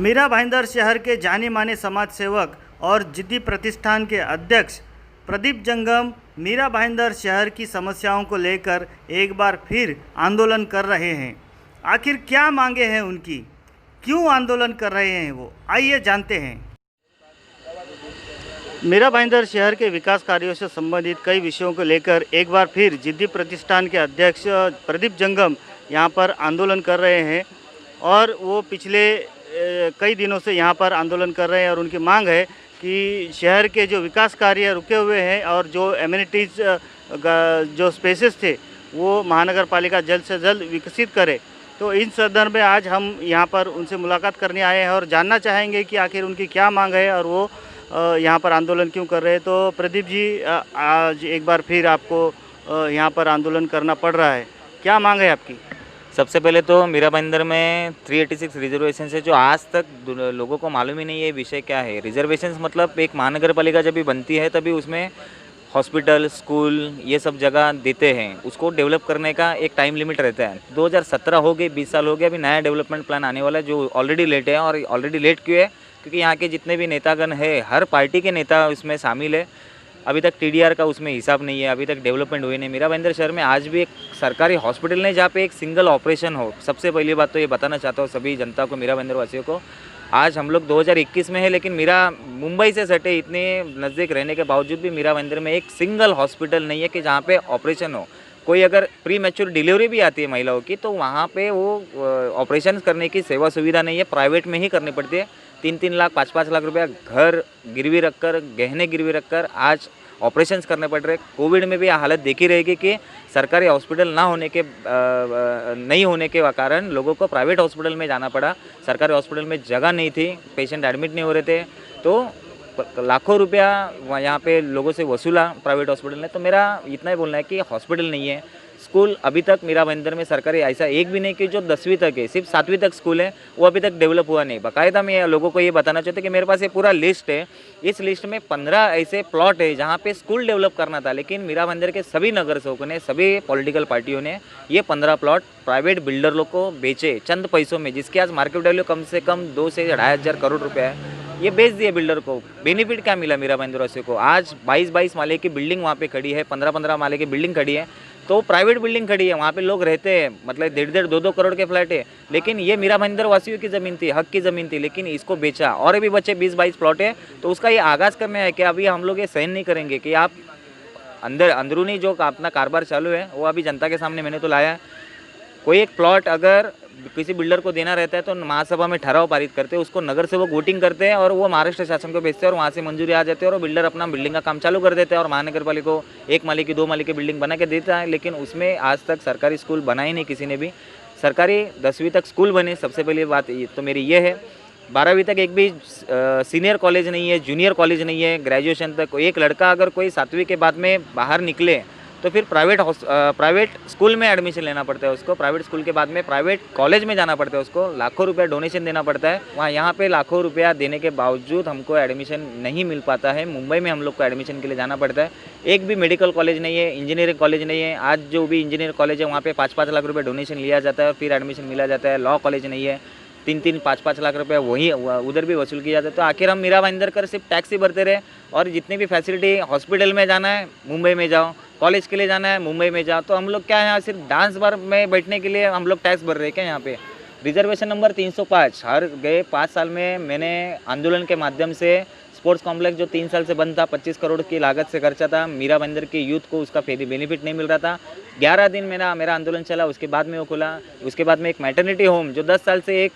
मीरा भाईंदर शहर के जाने माने समाज सेवक और जिद्दी प्रतिष्ठान के अध्यक्ष प्रदीप जंगम मीरा भाईंदर शहर की समस्याओं को लेकर एक बार फिर आंदोलन कर रहे हैं। आखिर क्या मांगे हैं उनकी, क्यों आंदोलन कर रहे हैं वो, आइए जानते हैं। मीरा भाईंदर शहर के विकास कार्यों से संबंधित कई विषयों को लेकर एक बार फिर जिद्दी प्रतिष्ठान के अध्यक्ष प्रदीप जंगम यहाँ पर आंदोलन कर रहे हैं और वो पिछले कई दिनों से यहाँ पर आंदोलन कर रहे हैं और उनकी मांग है कि शहर के जो विकास कार्य रुके हुए हैं और जो एमिनिटीज़ जो स्पेसेस थे वो महानगर पालिका जल्द से जल्द विकसित करे। तो इन संदर्भ में आज हम यहाँ पर उनसे मुलाकात करने आए हैं और जानना चाहेंगे कि आखिर उनकी क्या मांग है और वो यहाँ पर आंदोलन क्यों कर रहे हैं। तो प्रदीप जी, आज एक बार फिर आपको यहाँ पर आंदोलन करना पड़ रहा है, क्या मांग है आपकी? सबसे पहले तो मीरा भाईंदर में 386 रिजर्वेशन है जो आज तक लोगों को मालूम ही नहीं है विषय क्या है। रिजर्वेशन मतलब एक महानगर पालिका जब भी बनती है तभी उसमें हॉस्पिटल, स्कूल ये सब जगह देते हैं, उसको डेवलप करने का एक टाइम लिमिट रहता है। 2017 हो गए, 20 साल हो गए, अभी नया डेवलपमेंट प्लान आने वाला है जो ऑलरेडी लेट है। और ऑलरेडी लेट क्यों है? क्योंकि यहाँ के जितने भी नेतागण है, हर पार्टी के नेता उसमें शामिल है। अभी तक TDR का उसमें हिसाब नहीं है, अभी तक डेवलपमेंट हुए नहीं। मीरा भाईंदर शहर में आज भी एक सरकारी हॉस्पिटल नहीं जहाँ पे एक सिंगल ऑपरेशन हो। सबसे पहली बात तो ये बताना चाहता हूँ सभी जनता को, मीरा भाईंदर वासियों को, आज हम लोग 2021 में है लेकिन मीरा मुंबई से सटे इतने नज़दीक रहने के बावजूद भी मीरा भाईंदर में एक सिंगल हॉस्पिटल नहीं है कि जहाँ पे ऑपरेशन हो। कोई अगर प्री मैच्योर डिलीवरी भी आती है महिलाओं की तो वहाँ पे वो ऑपरेशन करने की सेवा सुविधा नहीं है, प्राइवेट में ही करनी पड़ती है। 3-3 लाख 5-5 लाख रुपया घर गिरवी रखकर, गहने गिरवी रखकर आज ऑपरेशंस करने पड़ रहे। कोविड में भी हालत देखी रहेगी कि सरकारी हॉस्पिटल नहीं होने के कारण लोगों को प्राइवेट हॉस्पिटल में जाना पड़ा। सरकारी हॉस्पिटल में जगह नहीं थी, पेशेंट एडमिट नहीं हो रहे थे, तो लाखों रुपया यहाँ पे लोगों से वसूला प्राइवेट हॉस्पिटल ने। तो मेरा इतना ही बोलना है कि हॉस्पिटल नहीं है, स्कूल अभी तक मीरा भाईंदर में सरकारी ऐसा एक भी नहीं कि जो 10वीं तक है, सिर्फ 7वीं तक स्कूल है, वो अभी तक डेवलप हुआ नहीं। बाकायदा मैं लोगों को ये बताना चाहता हूँ कि मेरे पास ये पूरा लिस्ट है। इस लिस्ट में 15 ऐसे प्लॉट है जहाँ पे स्कूल डेवलप करना था, लेकिन मीरा भाईंदर के सभी नगर सेवकों ने, सभी पॉलिटिकल पार्टियों ने ये 15 प्लॉट प्राइवेट बिल्डर लोग को बेचे चंद पैसों में, जिसकी आज मार्केट वैल्यू कम से कम 2 से 2,500 करोड़ रुपया है। ये बेच दिए बिल्डर को। बेनिफिट क्या मिला मीरा भाईंदर वासियों को? आज 22-22 माले की बिल्डिंग वहाँ पे खड़ी है, 15-15 माले की बिल्डिंग खड़ी है, तो प्राइवेट बिल्डिंग खड़ी है, वहाँ पे लोग रहते हैं, मतलब 1.5-1.5, 2-2 करोड़ के फ्लैट है। लेकिन ये मीरा भाईंदर वासियों की ज़मीन थी, हक की ज़मीन थी, लेकिन इसको बेचा। और अभी बच्चे 20-22 प्लॉट है, तो उसका ये आगाज़ करना है कि अभी हम लोग ये सहन नहीं करेंगे कि आप अंदरूनी जो अपना कारोबार चालू है वो अभी जनता के सामने मैंने तो लाया है। कोई एक प्लॉट अगर किसी बिल्डर को देना रहता है तो महासभा में ठराव पारित करते हैं, उसको नगर सेवक वोटिंग करते हैं और वो महाराष्ट्र शासन को भेजते हैं और वहाँ से मंजूरी आ जाती है और बिल्डर अपना बिल्डिंग का काम चालू कर देते हैं और महानगर पालिका को 1 माले की 2 माले की बिल्डिंग बना के देता है। लेकिन उसमें आज तक सरकारी स्कूल बना ही नहीं किसी ने भी। सरकारी 10वीं तक स्कूल बने, सबसे पहली बात तो मेरी ये है। 12वीं तक एक भी सीनियर कॉलेज नहीं है, जूनियर कॉलेज नहीं है, ग्रेजुएशन तक। एक लड़का अगर कोई 7वीं के बाद में बाहर निकले तो फिर प्राइवेट स्कूल में एडमिशन लेना पड़ता है उसको, प्राइवेट स्कूल के बाद में प्राइवेट कॉलेज में जाना पड़ता है उसको, लाखों रुपया डोनेशन देना पड़ता है। वहाँ यहाँ पे लाखों रुपया देने के बावजूद हमको एडमिशन नहीं मिल पाता है। मुंबई में हम लोग को एडमिशन के लिए जाना पड़ता है। एक भी मेडिकल कॉलेज नहीं है, इंजीनियरिंग कॉलेज नहीं है। आज जो भी इंजीनियरिंग कॉलेज है वहाँ पे 5-5 लाख रुपये डोनेशन लिया जाता है और फिर एडमिशन मिला जाता है। लॉ कॉलेज नहीं है, 3-3, 5-5 लाख रुपये वहीं उधर भी वसूल किया जाता है। तो आखिर हम मीरा भाईंदर कर सिर्फ टैक्स ही भरते रहे और जितनी भी फैसिलिटी, हॉस्पिटल में जाना है मुंबई में जाओ, कॉलेज के लिए जाना है मुंबई में जाओ, तो हम लोग क्या यहाँ सिर्फ डांस बार में बैठने के लिए हम लोग टैक्स भर रहे हैं क्या? यहाँ पे रिजर्वेशन नंबर 305 हर गए 5 साल में मैंने आंदोलन के माध्यम से स्पोर्ट्स कॉम्प्लेक्स जो 3 साल से बंद था, 25 करोड़ की लागत से खर्चा था, मीरा भाईंदर की यूथ को उसका बेनिफिट नहीं मिल रहा था। 11 दिन मेरा आंदोलन चला, उसके बाद में वो खुला। उसके बाद में एक मैटरनिटी होम जो 10 साल से एक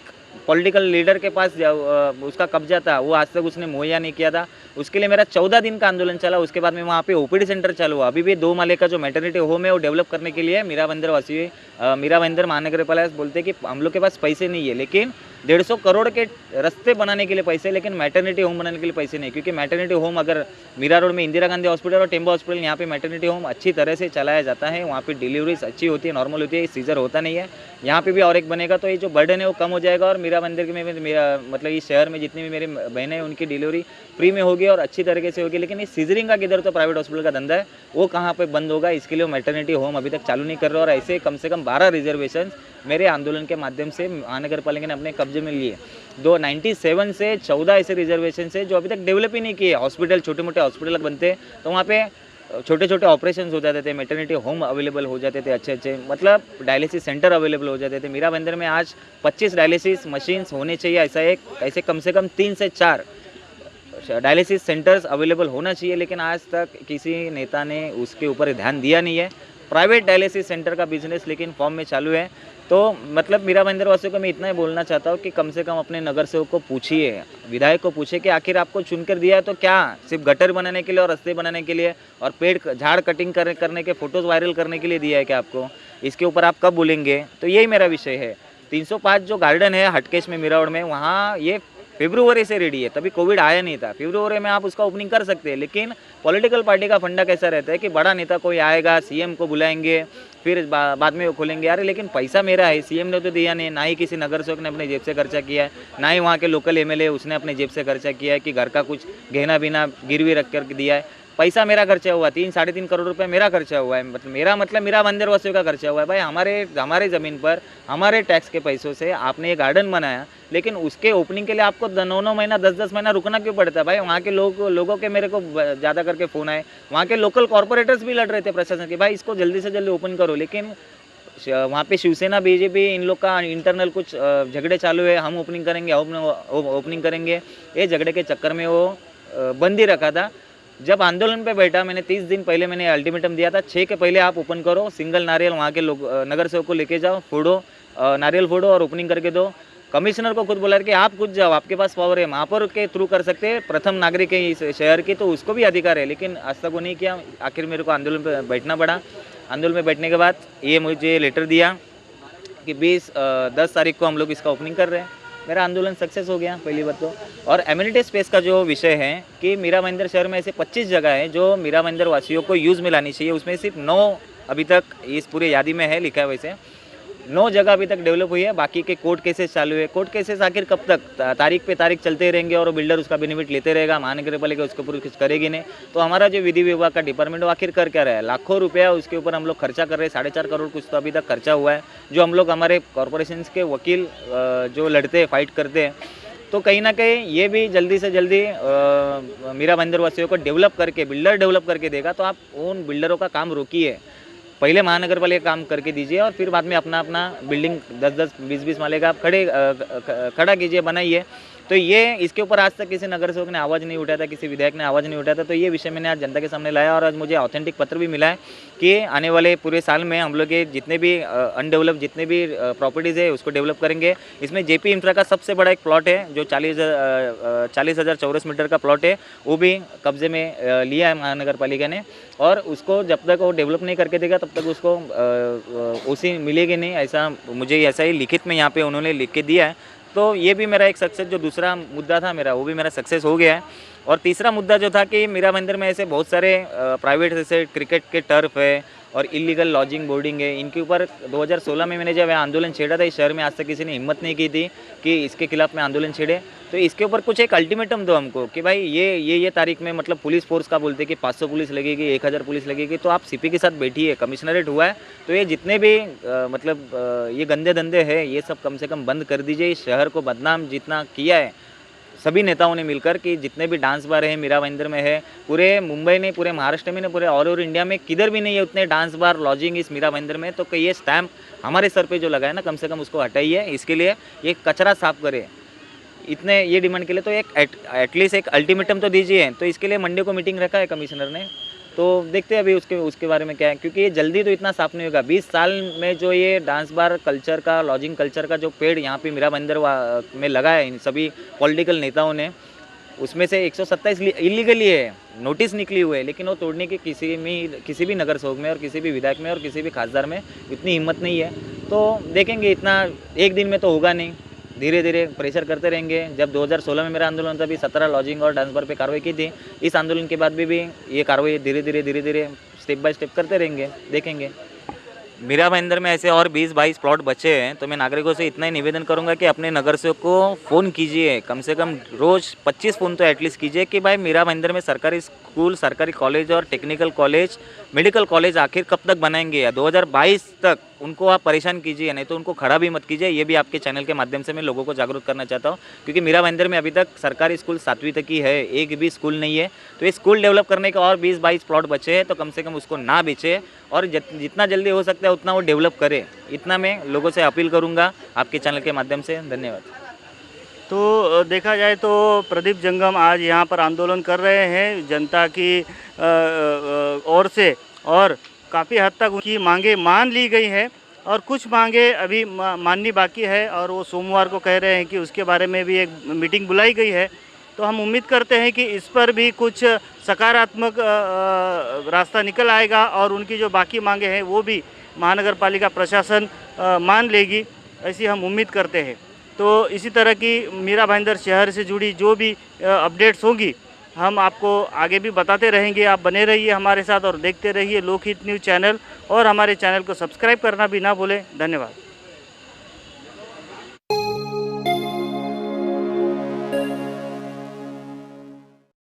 पॉलिटिकल लीडर के पास उसका कब्जा था, वो आज तक उसने मुहैया नहीं किया था। उसके लिए मेरा 14 दिन का आंदोलन चला। उसके बाद में वहाँ पे OPD सेंटर चालू हुआ। अभी भी 2 माले का जो मैटरनिटी होम है वो डेवलप करने के लिए मीरा भाईंदर महानगर पालिका बोलते हैं कि हम लोग के पास पैसे नहीं है, लेकिन 150 करोड़ के रास्ते बनाने के लिए पैसे, लेकिन मैटरनिटी होम बनाने के लिए पैसे नहीं। क्योंकि मैटरनिटी होम अगर मीरा रोड में इंदिरा गांधी हॉस्पिटल और टेम्बो हॉस्पिटल, यहाँ पे मैटरनिटी होम अच्छी तरह से चलाया जाता है, वहाँ पे डिलीवरीज अच्छी होती है, नॉर्मल होती है, सीजर होता नहीं है। यहाँ पे भी और एक बनेगा तो ये जो बर्डन है वो कम हो जाएगा और मीरा भाईंदर में मेरा मतलब इस शहर में जितनी भी मेरी बहनें हैं उनकी डिलीवरी फ्री में होगी और अच्छी तरीके से होगी। लेकिन इस सीजरिंग का किधर तो प्राइवेट हॉस्पिटल का धंधा है, वो कहाँ पे बंद होगा, इसके लिए वो मैटरनिटी होम अभी तक चालू नहीं कर रहा। और ऐसे कम से कम 12 रिजर्वेशन मेरे आंदोलन के माध्यम से महानगर पालिका ने अपने कब्जे मुआवजे में लिए। 97 से 14 ऐसे रिजर्वेशन है जो अभी तक डेवलप ही नहीं किए। हॉस्पिटल, छोटे मोटे हॉस्पिटल बनते तो वहाँ पे छोटे छोटे ऑपरेशन हो जाते थे, मैटरनिटी होम अवेलेबल हो जाते थे अच्छे अच्छे, मतलब डायलिसिस सेंटर अवेलेबल हो जाते थे। मीरा बंदर में आज 25 डायलिसिस मशीन्स होने चाहिए, ऐसे कम से कम 3 से 4 डायलिसिस सेंटर्स अवेलेबल होना चाहिए, लेकिन आज तक किसी नेता ने उसके ऊपर ध्यान दिया नहीं है। प्राइवेट डायलिसिस सेंटर का बिजनेस लेकिन फॉर्म में चालू है। तो मतलब मीरा बंदर वासियों को मैं इतना ही बोलना चाहता हूँ कि कम से कम अपने नगर सेवक को पूछिए, विधायक को पूछिए कि आखिर आपको चुनकर दिया है तो क्या सिर्फ गटर बनाने के लिए और रास्ते बनाने के लिए और पेड़ झाड़ कटिंग करने के फोटोज़ वायरल करने के लिए दिया है क्या आपको? इसके ऊपर आप कब बोलेंगे? तो यही मेरा विषय है। 305 जो गार्डन है हटकेश में, मीरावड़ में, वहाँ ये फरवरी से रेडी है, तभी कोविड आया नहीं था। फरवरी में आप उसका ओपनिंग कर सकते हैं, लेकिन पॉलिटिकल पार्टी का फंडा कैसा रहता है कि बड़ा नेता कोई आएगा, सीएम को बुलाएंगे, फिर बाद में वो खोलेंगे। अरे लेकिन पैसा मेरा है, सीएम ने तो दिया नहीं, ना ही किसी नगर सेवक ने अपने जेब से खर्चा किया है, ना ही वहाँ के लोकल एमएलए उसने अपने जेब से खर्चा किया है कि घर का कुछ गहना बिना गिरवी रख कर दिया है। पैसा मेरा खर्चा हुआ, 3-3.5 करोड़ रुपए मेरा खर्चा हुआ है। मतलब मेरा बंदर वासियों का खर्चा हुआ है। भाई हमारे ज़मीन पर हमारे टैक्स के पैसों से आपने ये गार्डन बनाया, लेकिन उसके ओपनिंग के लिए आपको 9-9 महीना 10-10 महीना रुकना क्यों पड़ता है? भाई वहाँ के लोगों के मेरे को ज़्यादा करके फ़ोन आए, वहाँ के लोकल कॉर्पोरेटर्स भी लड़ रहे थे प्रशासन के, भाई इसको जल्दी से जल्दी ओपन करो। लेकिन वहाँ पे शिवसेना, बीजेपी, इन लोग का इंटरनल कुछ झगड़े चालू है, हम ओपनिंग करेंगे, ओपनिंग करेंगे, ये झगड़े के चक्कर में वो बंद ही रखा था। जब आंदोलन पे बैठा, मैंने 30 दिन पहले मैंने अल्टीमेटम दिया था, 6 के पहले आप ओपन करो, सिंगल नारियल वहाँ के लोग नगर सेवक को लेके जाओ, फोड़ो, नारियल फोड़ो और ओपनिंग करके दो। कमिश्नर को खुद बोला कि आप खुद जाओ, आपके पास पावर है, महापौर के थ्रू कर सकते हैं, प्रथम नागरिक है इस शहर की, तो उसको भी अधिकार है, लेकिन आज तक वो नहीं किया। आखिर मेरे को आंदोलन पे बैठना पड़ा। आंदोलन में बैठने के बाद ये मुझे लेटर दिया कि 10 तारीख को हम लोग इसका ओपनिंग कर रहे हैं। मेरा आंदोलन सक्सेस हो गया पहली बात तो। और एम्यूनिटी स्पेस का जो विषय है कि मीरा बंदर शहर में ऐसे 25 जगह है जो मीरा बंदर वासियों को यूज़ में लानी चाहिए, उसमें सिर्फ 9 अभी तक इस पूरे यादी में है, लिखा है वैसे 9 जगह अभी तक डेवलप हुई है। बाकी के कोर्ट केसेस चालू है। कोर्ट केसेस आखिर कब तक? तारीख पे तारीख चलते रहेंगे और बिल्डर उसका बेनिफिट लेते रहेगा, महानगर पालिका उसके ऊपर कुछ करेगी नहीं। तो हमारा जो विधि विभाग का डिपार्टमेंट वो आखिर कर क्या रहा है? लाखों रुपया उसके ऊपर हम लोग खर्चा कर रहे हैं, 4.5 करोड़ कुछ तो अभी तक खर्चा हुआ है, जो हम लोग हमारे कॉरपोरेशन के वकील जो लड़ते हैं, फाइट करते हैं। तो कहीं ना कहीं ये भी जल्दी से जल्दी मीरा बंदर वासियों को डेवलप करके, बिल्डर डेवलप करके देगा। तो आप उन बिल्डरों का काम रोकिए, पहले महानगर पालिका काम करके दीजिए और फिर बाद में अपना बिल्डिंग 10-10, 20-20 माले का आप खड़ा कीजिए, बनाइए। तो ये इसके ऊपर आज तक किसी नगर सेवक ने आवाज़ नहीं उठाया था, किसी विधायक ने आवाज़ नहीं उठाया था। तो ये विषय मैंने आज जनता के सामने लाया और आज मुझे ऑथेंटिक पत्र भी मिला है कि आने वाले पूरे साल में हम लोग के जितने भी अनडेवलप जितने भी प्रॉपर्टीज़ है उसको डेवलप करेंगे। इसमें जेपी इंफ्रा का सबसे बड़ा एक प्लॉट है जो 40,000 चौरस मीटर का प्लॉट है, वो भी कब्जे में लिया है महानगर पालिका ने। और उसको जब तक वो डेवलप नहीं करके देगा तब तक उसको उसी मिलेगी नहीं, ऐसा ही लिखित में यहाँ पे उन्होंने लिख के दिया है। तो ये भी मेरा एक सक्सेस, जो दूसरा मुद्दा था मेरा वो भी मेरा सक्सेस हो गया है। और तीसरा मुद्दा जो था कि मीरा बंदर में ऐसे बहुत सारे प्राइवेट जैसे क्रिकेट के टर्फ है और इलीगल लॉजिंग बोर्डिंग है, इनके ऊपर 2016 में मैंने जब आंदोलन छेड़ा था इस शहर में, आज तक किसी ने हिम्मत नहीं की थी कि इसके खिलाफ में आंदोलन छेड़े। तो इसके ऊपर कुछ एक अल्टीमेटम दो हमको कि भाई ये तारीख में, मतलब पुलिस फोर्स का बोलते कि 500 पुलिस लगेगी, 1000 पुलिस लगेगी, तो आप सीपी के साथ बैठिए, कमिश्नरेट हुआ है तो ये जितने भी ये गंदे धंधे हैं ये सब कम से कम बंद कर दीजिए। इस शहर को बदनाम जितना किया है सभी नेताओं ने मिलकर, कि जितने भी डांस बार है मीरा बंदर में है, पूरे मुंबई नहीं, पूरे महाराष्ट्र में नहीं, पूरे ऑल ओवर इंडिया में किधर भी नहीं है उतने डांस बार लॉजिंग इस मीरा बंदर में। तो ये स्टैम्प हमारे सर पे जो लगा है ना, कम से कम उसको हटाइए। इसके लिए ये कचरा साफ करे, इतने ये डिमांड के लिए तो एक एटलीस्ट एक अल्टीमेटम तो दीजिए। तो इसके लिए मंडे को मीटिंग रखा है कमिश्नर ने, तो देखते हैं अभी उसके बारे में क्या है, क्योंकि ये जल्दी तो इतना साफ नहीं होगा। 20 साल में जो ये डांस बार कल्चर का, लॉजिंग कल्चर का जो पेड़ यहाँ पे मीरा बंदर में लगा है इन सभी पॉलिटिकल नेताओं ने, उसमें से 127 इलीगली है, नोटिस निकली हुई है, लेकिन वो तोड़ने की किसी भी नगर सेवक में और किसी भी विधायक में और किसी भी खासदार में इतनी हिम्मत नहीं है। तो देखेंगे, इतना एक दिन में तो होगा नहीं, धीरे धीरे प्रेशर करते रहेंगे। जब 2016 में मेरा आंदोलन था, भी 17 लॉजिंग और डांस बार पे कार्रवाई की थी। इस आंदोलन के बाद भी ये कार्रवाई धीरे धीरे स्टेप बाय स्टेप करते रहेंगे, देखेंगे। मीरा बंदर में ऐसे और 20-22 प्लॉट बचे हैं, तो मैं नागरिकों से इतना ही निवेदन करूंगा कि अपने नगर सेवक को फ़ोन कीजिए, कम से कम रोज़ 25 फ़ोन तो एटलीस्ट कीजिए कि भाई मीरा बंदर में सरकारी स्कूल, सरकारी कॉलेज और टेक्निकल कॉलेज, मेडिकल कॉलेज आखिर कब तक बनाएंगे? या 2022 तक उनको आप परेशान कीजिए, नहीं तो उनको खड़ा भी मत कीजिए। ये भी आपके चैनल के माध्यम से मैं लोगों को जागरूक करना चाहता हूँ, क्योंकि मीरा भाईंदर में अभी तक सरकारी स्कूल 7वीं तक ही है, एक भी स्कूल नहीं है। तो ये स्कूल डेवलप करने के और 20-22 प्लॉट बचे हैं, तो कम से कम उसको ना बेचे और जितना जल्दी हो सकता है उतना वो डेवलप करे। इतना मैं लोगों से अपील करूँगा आपके चैनल के माध्यम से। धन्यवाद। तो देखा जाए तो प्रदीप जंगम आज यहाँ पर आंदोलन कर रहे हैं जनता की ओर से, और काफ़ी हद तक उनकी मांगे मान ली गई है और कुछ मांगे अभी माननी बाकी है, और वो सोमवार को कह रहे हैं कि उसके बारे में भी एक मीटिंग बुलाई गई है। तो हम उम्मीद करते हैं कि इस पर भी कुछ सकारात्मक रास्ता निकल आएगा और उनकी जो बाकी मांगे हैं वो भी महानगर पालिका प्रशासन मान लेगी, ऐसी हम उम्मीद करते हैं। तो इसी तरह की मीरा भाईंदर शहर से जुड़ी जो भी अपडेट्स होंगी हम आपको आगे भी बताते रहेंगे। आप बने रहिए हमारे साथ और देखते रहिए लोकहित न्यूज़ चैनल, और हमारे चैनल को सब्सक्राइब करना भी ना भूलें। धन्यवाद।